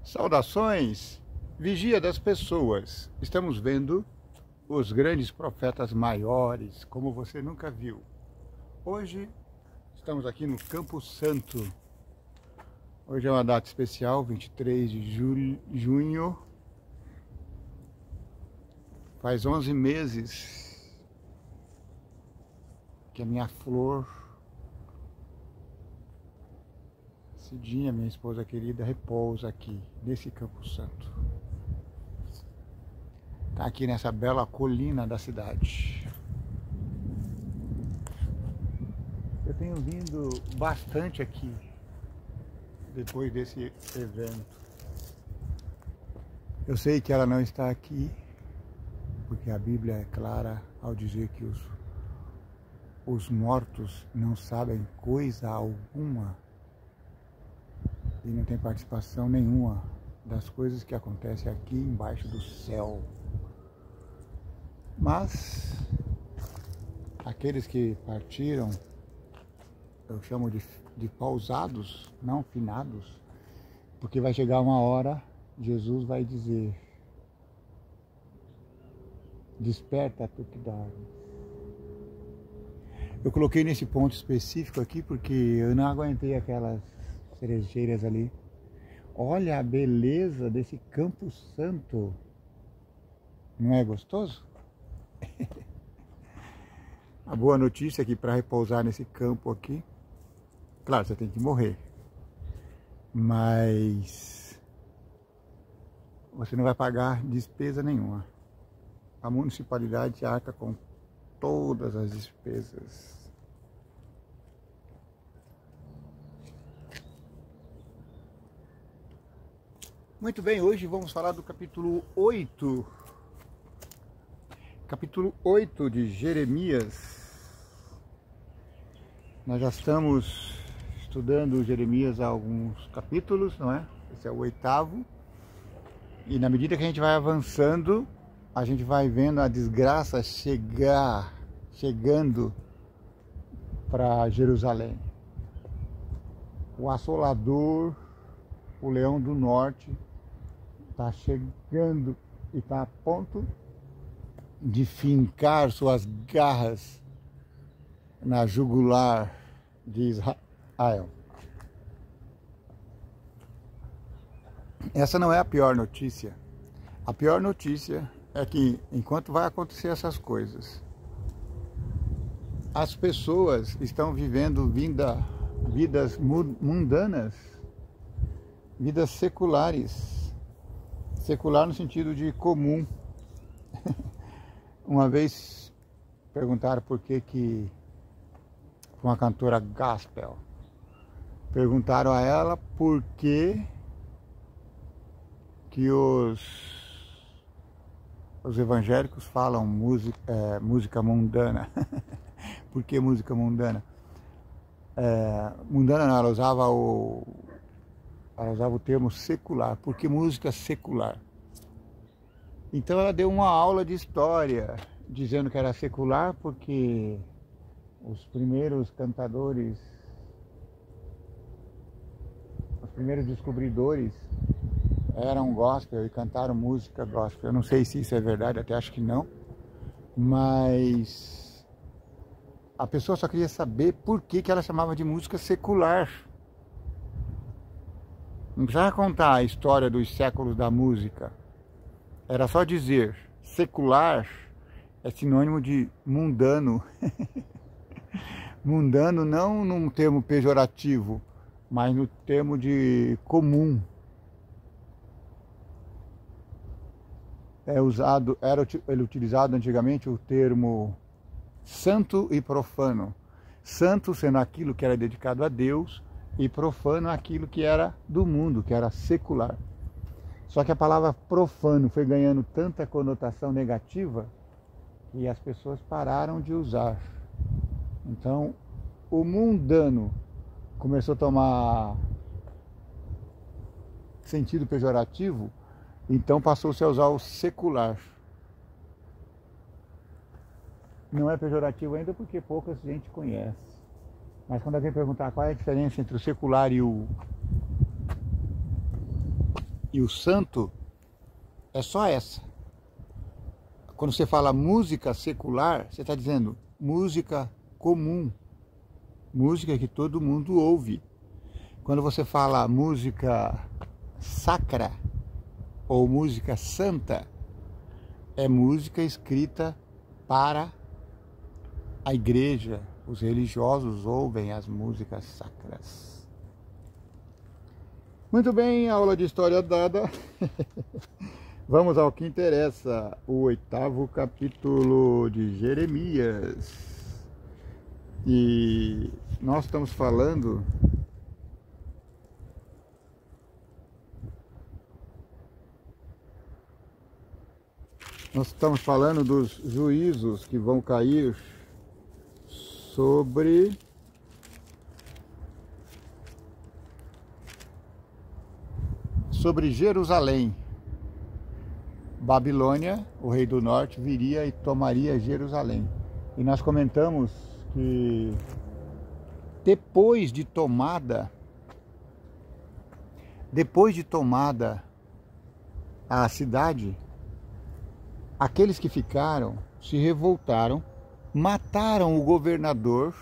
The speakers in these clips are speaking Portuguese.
Saudações, vigia das pessoas. Estamos vendo os grandes profetas maiores, como você nunca viu. Hoje estamos aqui no Campo Santo. Hoje é uma data especial, 23 de junho. Faz 11 meses que a minha flor, Cidinha, minha esposa querida, repousa aqui, nesse Campo Santo. Está aqui nessa bela colina da cidade. Eu tenho vindo bastante aqui, depois desse evento. Eu sei que ela não está aqui, porque a Bíblia é clara ao dizer que os mortos não sabem coisa alguma e não tem participação nenhuma das coisas que acontecem aqui embaixo do céu. Mas aqueles que partiram, eu chamo de pausados, não finados, porque vai chegar uma hora, Jesus vai dizer: desperta, tu que dormes. Eu coloquei nesse ponto específico aqui porque eu não aguentei aquelas cerejeiras ali. Olha a beleza desse Campo Santo. Não é gostoso? A boa notícia é que para repousar nesse campo aqui, claro, você tem que morrer, mas você não vai pagar despesa nenhuma. A municipalidade arca com todas as despesas. Muito bem, hoje vamos falar do capítulo 8. Capítulo 8 de Jeremias. Nós já estamos estudando Jeremias há alguns capítulos, não é? Esse é o 8º. E na medida que a gente vai avançando, a gente vai vendo a desgraça chegando para Jerusalém. O assolador, o leão do norte, está chegando e está a ponto de fincar suas garras na jugular de Israel. Essa não é a pior notícia. A pior notícia é que, enquanto vai acontecer essas coisas, as pessoas estão vivendo vidas mundanas, vidas seculares. Secular no sentido de comum. Uma vez perguntaram por que uma cantora gospel, perguntaram a ela por que os evangélicos falam música mundana. Por que música mundana? Mundana não, ela usava o termo secular. Por que música secular? Então ela deu uma aula de história, dizendo que era secular porque os primeiros cantadores, os primeiros descobridores eram gospel e cantaram música gospel. Eu não sei se isso é verdade, até acho que não, mas a pessoa só queria saber por que ela chamava de música secular. Não precisava contar a história dos séculos da música. Era só dizer secular é sinônimo de mundano. Mundano não num termo pejorativo, mas no termo de comum. Era utilizado antigamente o termo santo e profano. Santo sendo aquilo que era dedicado a Deus e profano aquilo que era do mundo, que era secular. Só que a palavra profano foi ganhando tanta conotação negativa que as pessoas pararam de usar. Então, o mundano começou a tomar sentido pejorativo, então passou-se a usar o secular. Não é pejorativo ainda porque pouca gente conhece. Mas quando alguém perguntar qual é a diferença entre o secular e o E o santo é só essa. Quando você fala música secular, você está dizendo música comum, música que todo mundo ouve. Quando você fala música sacra ou música santa, é música escrita para a igreja. Os religiosos ouvem as músicas sacras. Muito bem, aula de história dada. Vamos ao que interessa, o 8º capítulo de Jeremias. E nós estamos falando dos juízos que vão cair sobre Jerusalém. Babilônia, o rei do norte, viria e tomaria Jerusalém. E nós comentamos que depois de tomada a cidade, aqueles que ficaram se revoltaram, mataram o governador.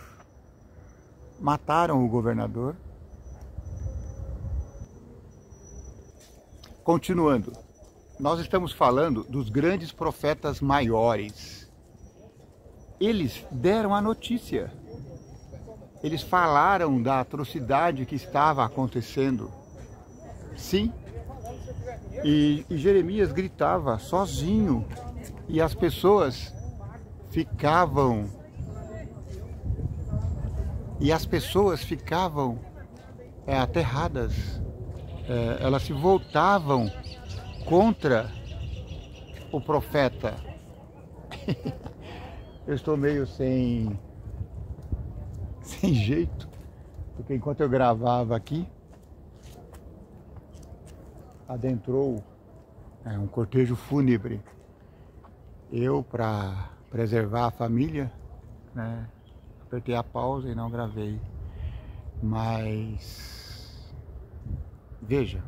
Continuando, nós estamos falando dos grandes profetas maiores. Eles deram a notícia. Eles falaram da atrocidade que estava acontecendo. Sim. E Jeremias gritava sozinho. E as pessoas ficavam aterradas. Elas se voltavam contra o profeta. Eu estou meio sem jeito, porque enquanto eu gravava aqui, adentrou um cortejo fúnebre. Eu, para preservar a família, né, apertei a pausa e não gravei. Mas veja,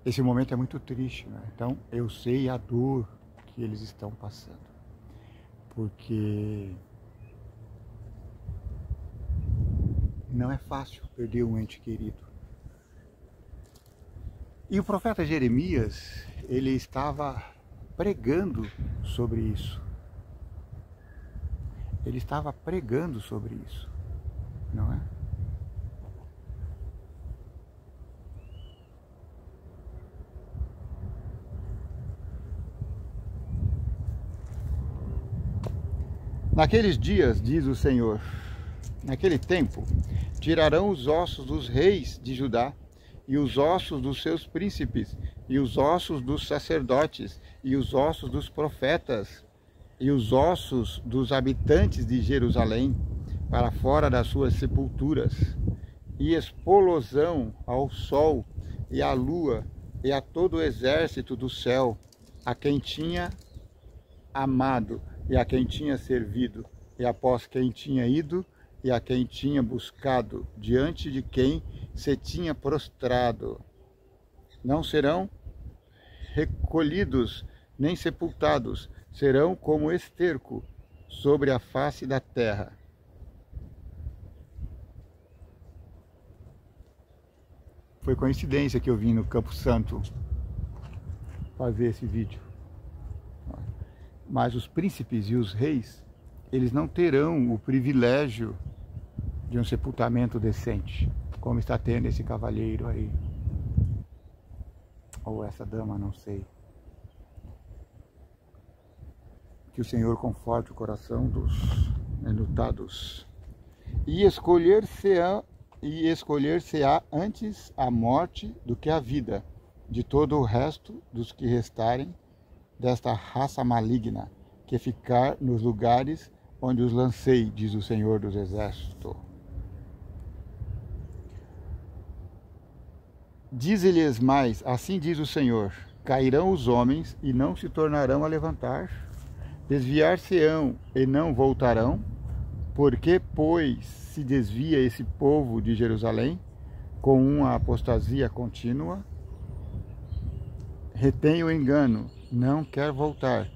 esse momento é muito triste, né? Então eu sei a dor que eles estão passando, porque não é fácil perder um ente querido. E o profeta Jeremias, ele estava pregando sobre isso. Ele estava pregando sobre isso, não é? Naqueles dias, diz o Senhor, naquele tempo, tirarão os ossos dos reis de Judá, e os ossos dos seus príncipes, e os ossos dos sacerdotes, e os ossos dos profetas, e os ossos dos habitantes de Jerusalém, para fora das suas sepulturas, e expô-los-ão ao sol, e à lua, e a todo o exército do céu, a quem tinha amado, e a quem tinha servido, e após quem tinha ido, e a quem tinha buscado, diante de quem se tinha prostrado. Não serão recolhidos, nem sepultados, serão como esterco sobre a face da terra. Foi coincidência que eu vim no Campo Santo fazer esse vídeo. Mas os príncipes e os reis, eles não terão o privilégio de um sepultamento decente, como está tendo esse cavalheiro aí, ou essa dama, não sei. Que o Senhor conforte o coração dos enlutados. E escolher-se-á antes a morte do que a vida de todo o resto dos que restarem desta raça maligna, que ficar nos lugares onde os lancei, diz o Senhor dos Exércitos. Dize-lhes mais, assim diz o Senhor, cairão os homens e não se tornarão a levantar, desviar-se-ão e não voltarão, Por que, pois, se desvia esse povo de Jerusalém com uma apostasia contínua? Retém o engano, não quer voltar.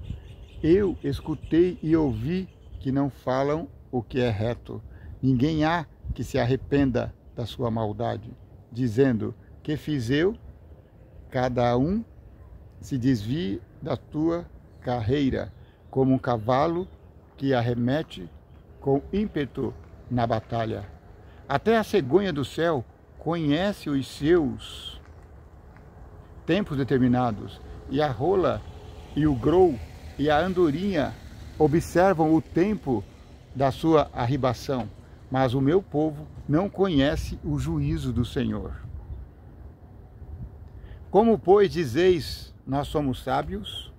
Eu escutei e ouvi que não falam o que é reto. Ninguém há que se arrependa da sua maldade, dizendo: que fiz eu? Cada um se desvie da tua carreira, como um cavalo que arremete com ímpeto na batalha. Até a cegonha do céu conhece os seus tempos determinados, e a rola e o grou e a andorinha observam o tempo da sua arribação, mas o meu povo não conhece o juízo do Senhor. Como, pois, dizeis, nós somos sábios?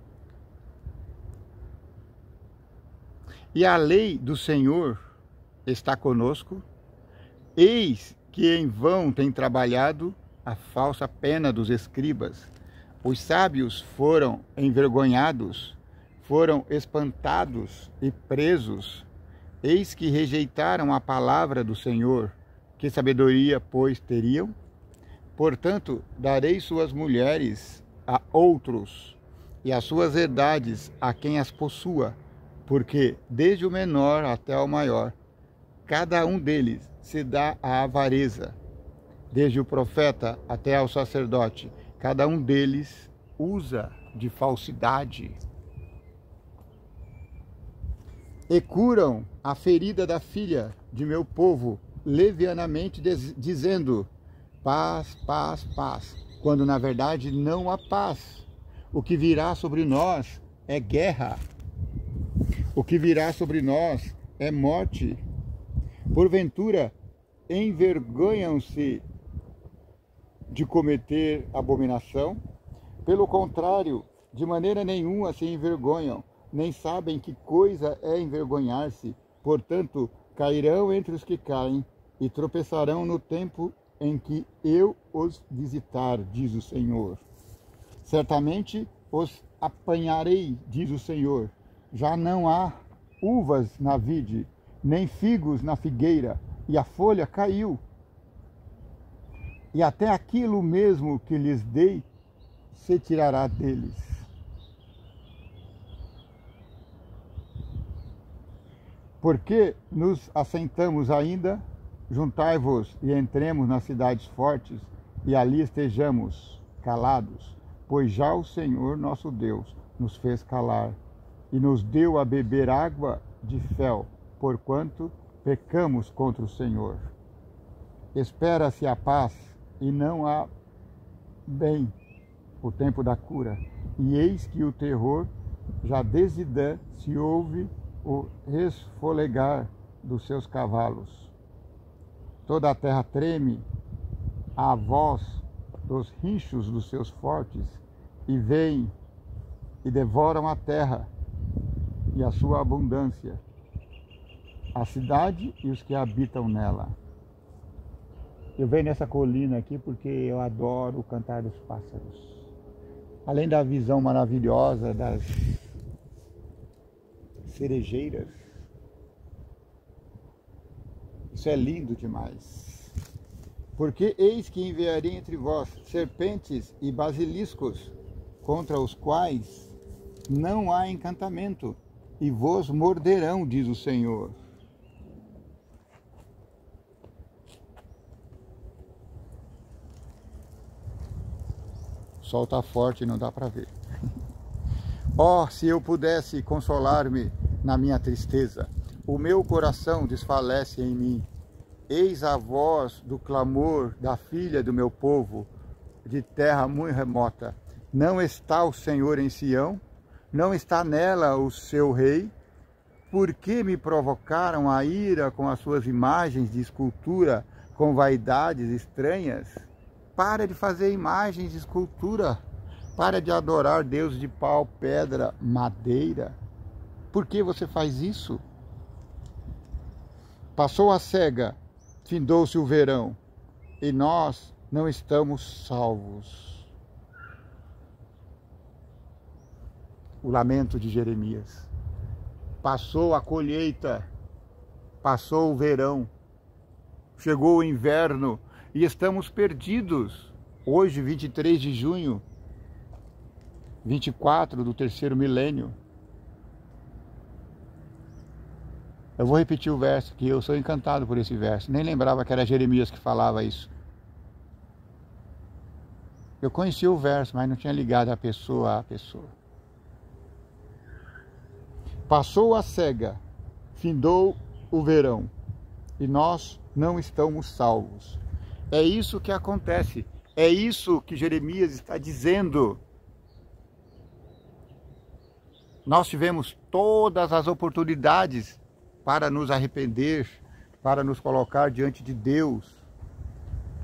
E a lei do Senhor está conosco? Eis que em vão tem trabalhado a falsa pena dos escribas. Os sábios foram envergonhados, foram espantados e presos. Eis que rejeitaram a palavra do Senhor. Que sabedoria, pois, teriam? Portanto, darei suas mulheres a outros, e as suas herdades a quem as possua, porque desde o menor até o maior, cada um deles se dá à avareza. Desde o profeta até ao sacerdote, cada um deles usa de falsidade. E curam a ferida da filha de meu povo levianamente, dizendo: paz, paz, paz, quando na verdade não há paz. O que virá sobre nós é guerra. O que virá sobre nós é morte. Porventura, envergonham-se de cometer abominação? Pelo contrário, de maneira nenhuma se envergonham, nem sabem que coisa é envergonhar-se. Portanto, cairão entre os que caem e tropeçarão no tempo em que eu os visitar, diz o Senhor. Certamente os apanharei, diz o Senhor. Já não há uvas na vide, nem figos na figueira, e a folha caiu. E até aquilo mesmo que lhes dei se tirará deles. Porque nos assentamos ainda? Juntai-vos e entremos nas cidades fortes, e ali estejamos calados, pois já o Senhor nosso Deus nos fez calar, e nos deu a beber água de fel, porquanto pecamos contra o Senhor. Espera-se a paz, e não há bem o tempo da cura, e eis que o terror, já desde Dan se ouve o resfolegar dos seus cavalos. Toda a terra treme à voz dos rinchos dos seus fortes, e vêm e devoram a terra e a sua abundância, a cidade e os que habitam nela. Eu venho nessa colina aqui porque eu adoro o cantar dos pássaros. Além da visão maravilhosa das cerejeiras, isso é lindo demais. Porque eis que enviarei entre vós serpentes e basiliscos, contra os quais não há encantamento, e vos morderão, diz o Senhor. O sol está forte e não dá para ver. Oh, se eu pudesse consolar-me na minha tristeza, o meu coração desfalece em mim. Eis a voz do clamor da filha do meu povo, de terra muito remota. Não está o Senhor em Sião? Não está nela o seu rei? Por que me provocaram a ira com as suas imagens de escultura, com vaidades estranhas? Para de fazer imagens de escultura. Para de adorar Deus de pau, pedra, madeira. Por que você faz isso? Passou a cega, findou-se o verão, e nós não estamos salvos. O lamento de Jeremias. Passou a colheita, Passou o verão, chegou o inverno e estamos perdidos. Hoje, 23 de junho, 24 do terceiro milênio. Eu vou repetir o verso, que eu sou encantado por esse verso. Nem lembrava que era Jeremias que falava isso. Eu conhecia o verso, mas não tinha ligado a pessoa à pessoa. Passou a cega, findou o verão, e nós não estamos salvos. É isso que acontece. É isso que Jeremias está dizendo. Nós tivemos todas as oportunidades para nos arrepender, para nos colocar diante de Deus.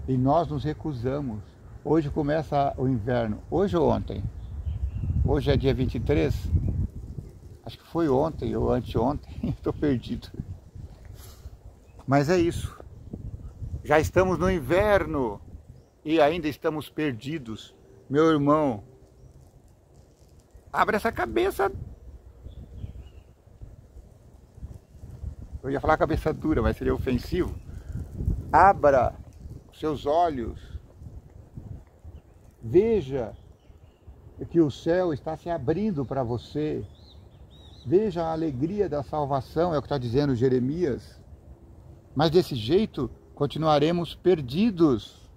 E nós nos recusamos. Hoje começa o inverno. Hoje ou ontem? Hoje é dia 23? Acho que foi ontem ou anteontem. Estou perdido. Mas é isso. Já estamos no inverno e ainda estamos perdidos. Meu irmão, abre essa cabeça. Eu ia falar cabeça dura, mas seria ofensivo. Abra seus olhos. Veja que o céu está se abrindo para você. Veja a alegria da salvação, é o que está dizendo Jeremias. Mas desse jeito, continuaremos perdidos.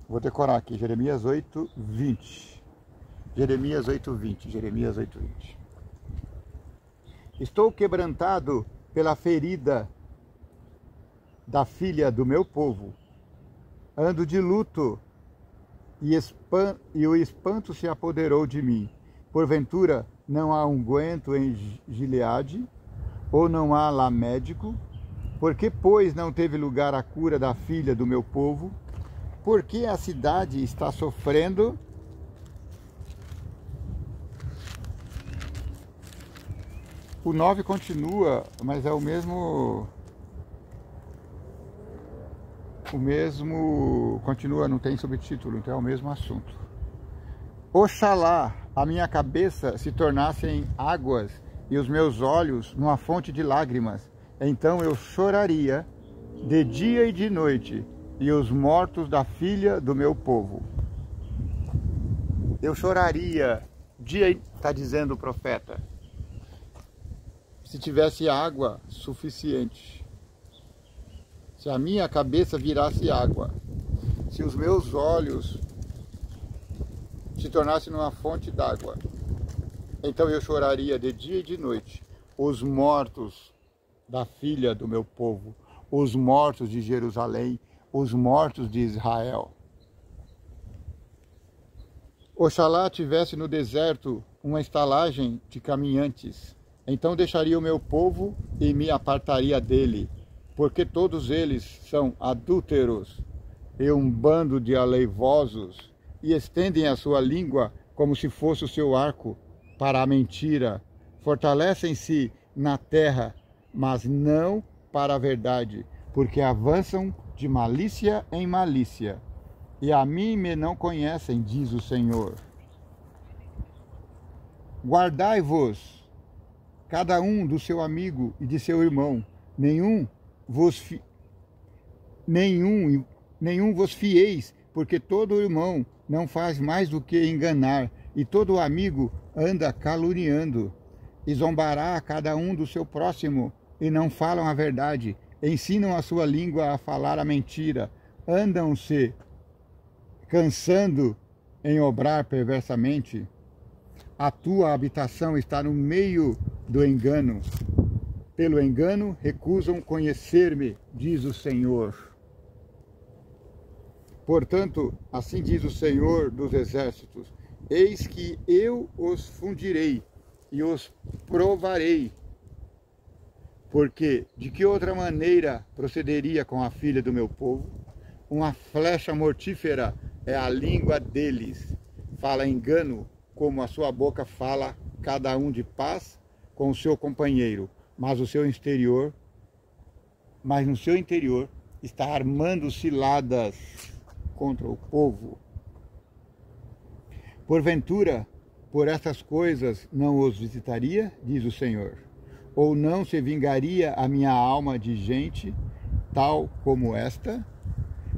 Vou decorar aqui, Jeremias 8:20. Jeremias 8:20, Jeremias 8:20. Estou quebrantado pela ferida da filha do meu povo. Ando de luto e o espanto se apoderou de mim. Porventura não há unguento em Gileade, ou não há lá médico? Por que, pois, não teve lugar a cura da filha do meu povo? Por que a cidade está sofrendo? O 9 continua, mas é o mesmo, continua, não tem subtítulo, então é o mesmo assunto. Oxalá a minha cabeça se tornasse em águas e os meus olhos numa fonte de lágrimas. Então eu choraria de dia e de noite, e os mortos da filha do meu povo. Eu choraria, está dizendo o profeta, se tivesse água suficiente. Se a minha cabeça virasse água, se os meus olhos se tornassem numa fonte d'água, então eu choraria de dia e de noite, os mortos da filha do meu povo, os mortos de Jerusalém, os mortos de Israel. Oxalá tivesse no deserto uma estalagem de caminhantes, então deixaria o meu povo e me apartaria dele, porque todos eles são adúlteros e um bando de aleivosos, e estendem a sua língua como se fosse o seu arco para a mentira. Fortalecem-se na terra, mas não para a verdade, porque avançam de malícia em malícia. E a mim me não conhecem, diz o Senhor. Guardai-vos, cada um do seu amigo e de seu irmão, nenhum vos fieis, porque todo irmão não faz mais do que enganar, e todo amigo anda caluniando. E zombará a cada um do seu próximo, e não falam a verdade, ensinam a sua língua a falar a mentira, andam-se cansando em obrar perversamente. A tua habitação está no meio do engano. Pelo engano recusam conhecer-me, diz o Senhor. Portanto, assim diz o Senhor dos Exércitos: eis que eu os fundirei e os provarei. Porque de que outra maneira procederia com a filha do meu povo? Uma flecha mortífera é a língua deles. Fala engano, como a sua boca fala, cada um de paz com o seu companheiro, mas no seu interior está armando ciladas contra o povo. Porventura, por essas coisas não os visitaria, diz o Senhor? Ou não se vingaria a minha alma de gente tal como esta?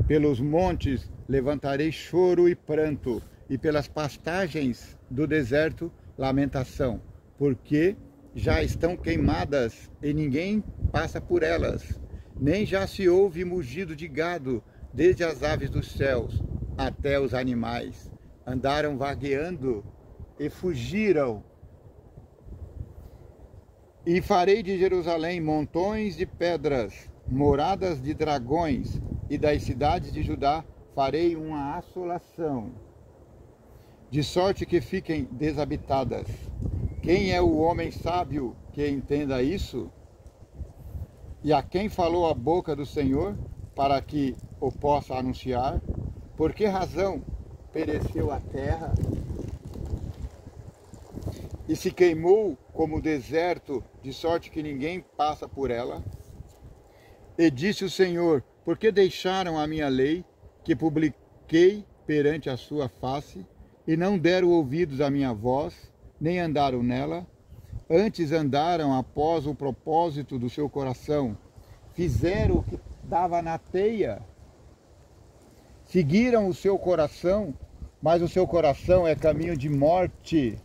Pelos montes levantarei choro e pranto, e pelas pastagens do deserto lamentação, porque já estão queimadas e ninguém passa por elas, nem já se ouve mugido de gado, desde as aves dos céus até os animais. Andaram vagueando e fugiram. E farei de Jerusalém montões de pedras, moradas de dragões, e das cidades de Judá farei uma assolação, de sorte que fiquem desabitadas. Quem é o homem sábio que entenda isso? E a quem falou a boca do Senhor, para que o possa anunciar? Por que razão pereceu a terra e se queimou como o deserto, de sorte que ninguém passa por ela? E disse o Senhor: por que deixaram a minha lei, que publiquei perante a sua face, e não deram ouvidos à minha voz, nem andaram nela? Antes andaram após o propósito do seu coração, fizeram o que dava na teia, seguiram o seu coração, mas o seu coração é caminho de morte.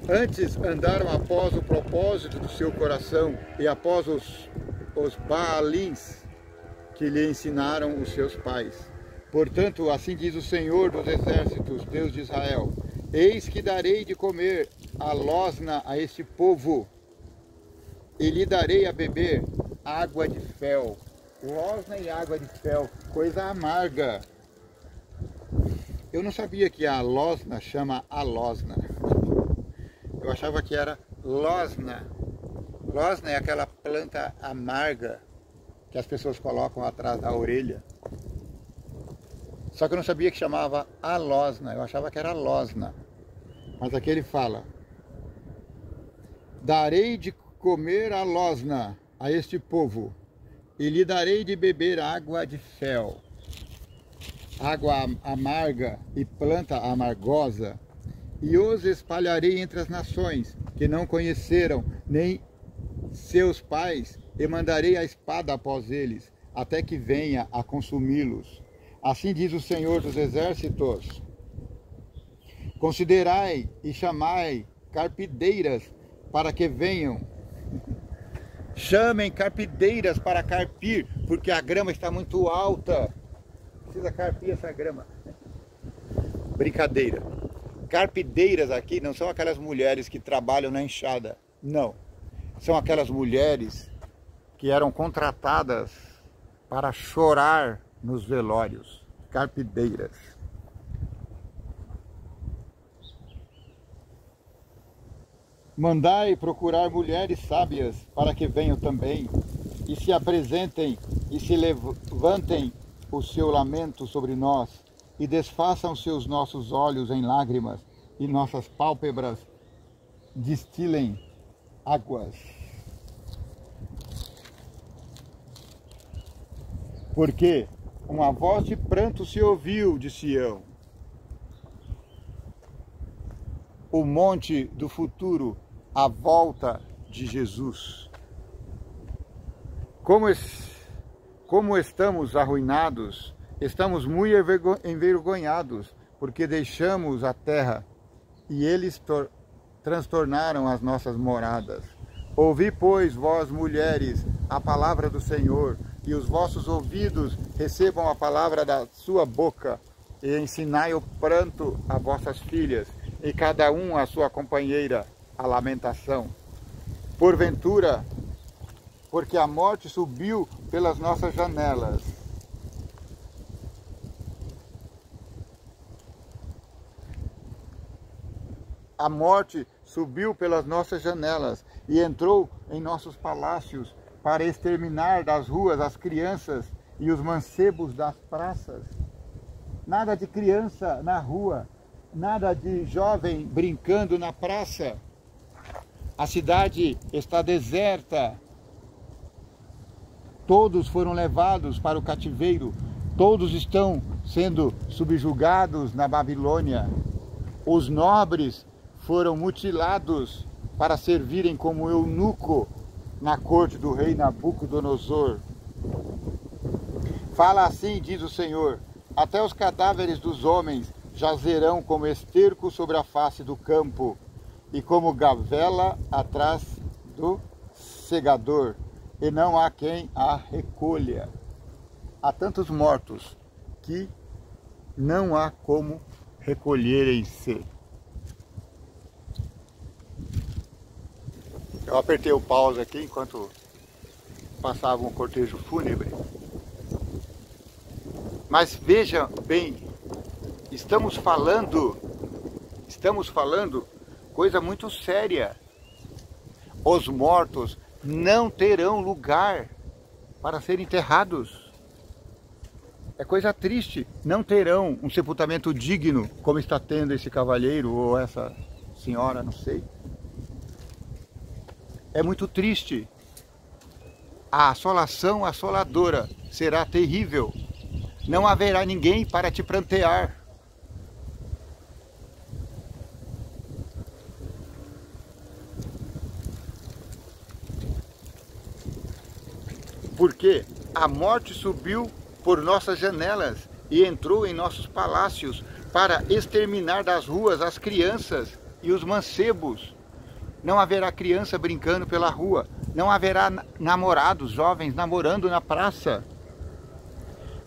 Antes andaram após o propósito do seu coração e após os Baalins que lhe ensinaram os seus pais. Portanto, assim diz o Senhor dos Exércitos, Deus de Israel: eis que darei de comer a losna a este povo, e lhe darei a beber água de fel. Losna e água de fel, coisa amarga. Eu não sabia que a losna chama alosna. Eu achava que era losna. Losna é aquela planta amarga que as pessoas colocam atrás da orelha. Só que eu não sabia que chamava alosna, eu achava que era losna. Mas aqui ele fala: darei de comer a losna a este povo, e lhe darei de beber água de fel, água amarga e planta amargosa, e os espalharei entre as nações que não conheceram, nem seus pais, e mandarei a espada após eles, até que venha a consumi-los. Assim diz o Senhor dos Exércitos: considerai e chamai carpideiras para que venham. Chamem carpideiras para carpir, porque a grama está muito alta. Precisa carpir essa grama. Brincadeira. Carpideiras aqui não são aquelas mulheres que trabalham na enxada. Não. São aquelas mulheres que eram contratadas para chorar nos velórios. Carpideiras. Mandai procurar mulheres sábias para que venham também e se apresentem e se levantem o seu lamento sobre nós e desfaçam seus nossos olhos em lágrimas e nossas pálpebras destilem águas. Porque uma voz de pranto se ouviu de Sião, o monte do futuro, a volta de Jesus. Como estamos arruinados, estamos muito envergonhados, porque deixamos a terra e eles transtornaram as nossas moradas. Ouvi, pois, vós mulheres, a palavra do Senhor, e os vossos ouvidos recebam a palavra da sua boca, e ensinai o pranto a vossas filhas, e cada um a sua companheira a lamentação. Porventura, porque a morte subiu pelas nossas janelas. A morte subiu pelas nossas janelas e entrou em nossos palácios para exterminar das ruas as crianças e os mancebos das praças. Nada de criança na rua, nada de jovem brincando na praça. A cidade está deserta. Todos foram levados para o cativeiro. Todos estão sendo subjugados na Babilônia. Os nobres foram mutilados para servirem como eunuco na corte do rei Nabucodonosor. Fala assim, diz o Senhor: até os cadáveres dos homens jazerão como esterco sobre a face do campo, e como gavela atrás do segador, e não há quem a recolha. Há tantos mortos que não há como recolherem-se. Eu apertei o pause aqui enquanto passava um cortejo fúnebre. Mas veja bem, estamos falando coisa muito séria. Os mortos não terão lugar para serem enterrados. É coisa triste. Não terão um sepultamento digno, como está tendo esse cavalheiro ou essa senhora, não sei. É muito triste. A assolação assoladora será terrível. Não haverá ninguém para te prantear. Porque a morte subiu por nossas janelas e entrou em nossos palácios para exterminar das ruas as crianças e os mancebos. Não haverá criança brincando pela rua. Não haverá namorados, jovens namorando na praça.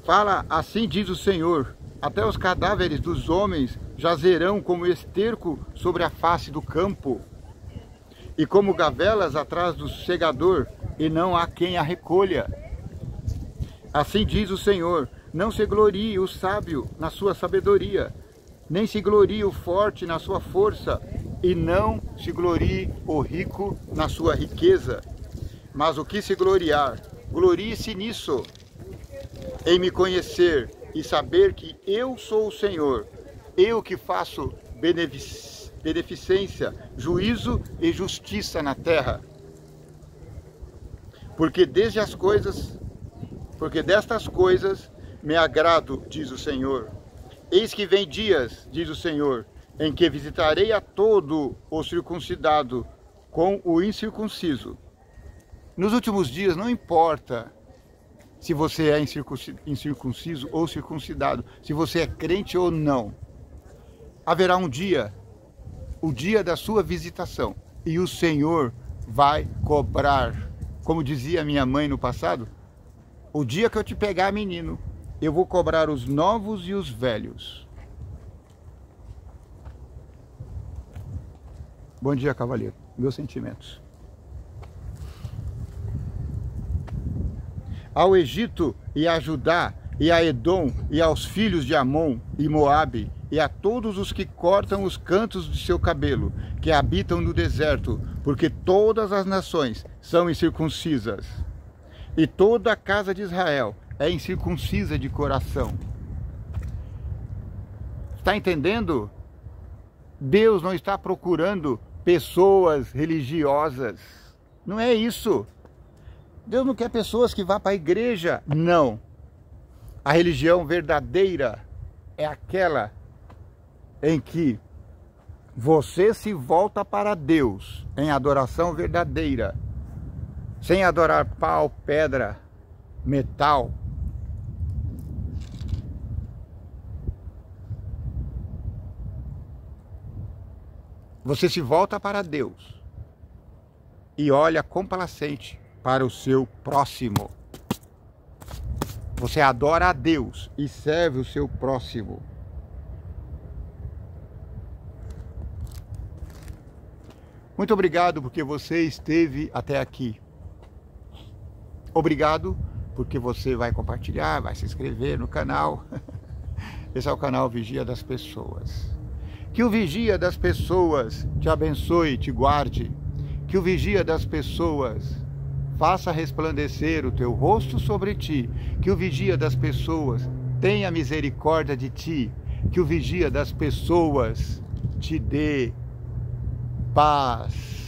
Fala, assim diz o Senhor: até os cadáveres dos homens jazerão como esterco sobre a face do campo, e como gavelas atrás do segador, e não há quem a recolha. Assim diz o Senhor: não se glorie o sábio na sua sabedoria, nem se glorie o forte na sua força, e não se glorie o rico na sua riqueza. Mas o que se gloriar, glorie-se nisso, em me conhecer e saber que eu sou o Senhor, eu que faço beneficência, juízo e justiça na terra. Porque destas coisas me agrado, diz o Senhor. Eis que vem dias, diz o Senhor, em que visitarei a todo o circuncidado com o incircunciso. Nos últimos dias, não importa se você é incircunciso ou circuncidado, se você é crente ou não, haverá um dia, o dia da sua visitação, e o Senhor vai cobrar. Como dizia minha mãe no passado, o dia que eu te pegar, menino, eu vou cobrar os novos e os velhos. Bom dia, cavalheiro. Meus sentimentos. Ao Egito e a Judá e a Edom e aos filhos de Amon e Moabe e a todos os que cortam os cantos de seu cabelo, que habitam no deserto, porque todas as nações são incircuncisas, e toda a casa de Israel é incircuncisa de coração. Está entendendo? Deus não está procurando pessoas religiosas. Não é isso. Deus não quer pessoas que vá para a igreja. Não. A religião verdadeira é aquela em que você se volta para Deus em adoração verdadeira, sem adorar pau, pedra, metal. Você se volta para Deus e olha complacente para o seu próximo. Você adora a Deus e serve o seu próximo. Muito obrigado porque você esteve até aqui. Obrigado porque você vai compartilhar, vai se inscrever no canal. Esse é o canal Vigia das Pessoas. Que o Vigia das Pessoas te abençoe, te guarde. Que o Vigia das Pessoas faça resplandecer o teu rosto sobre ti. Que o Vigia das Pessoas tenha misericórdia de ti. Que o Vigia das Pessoas te dê paz.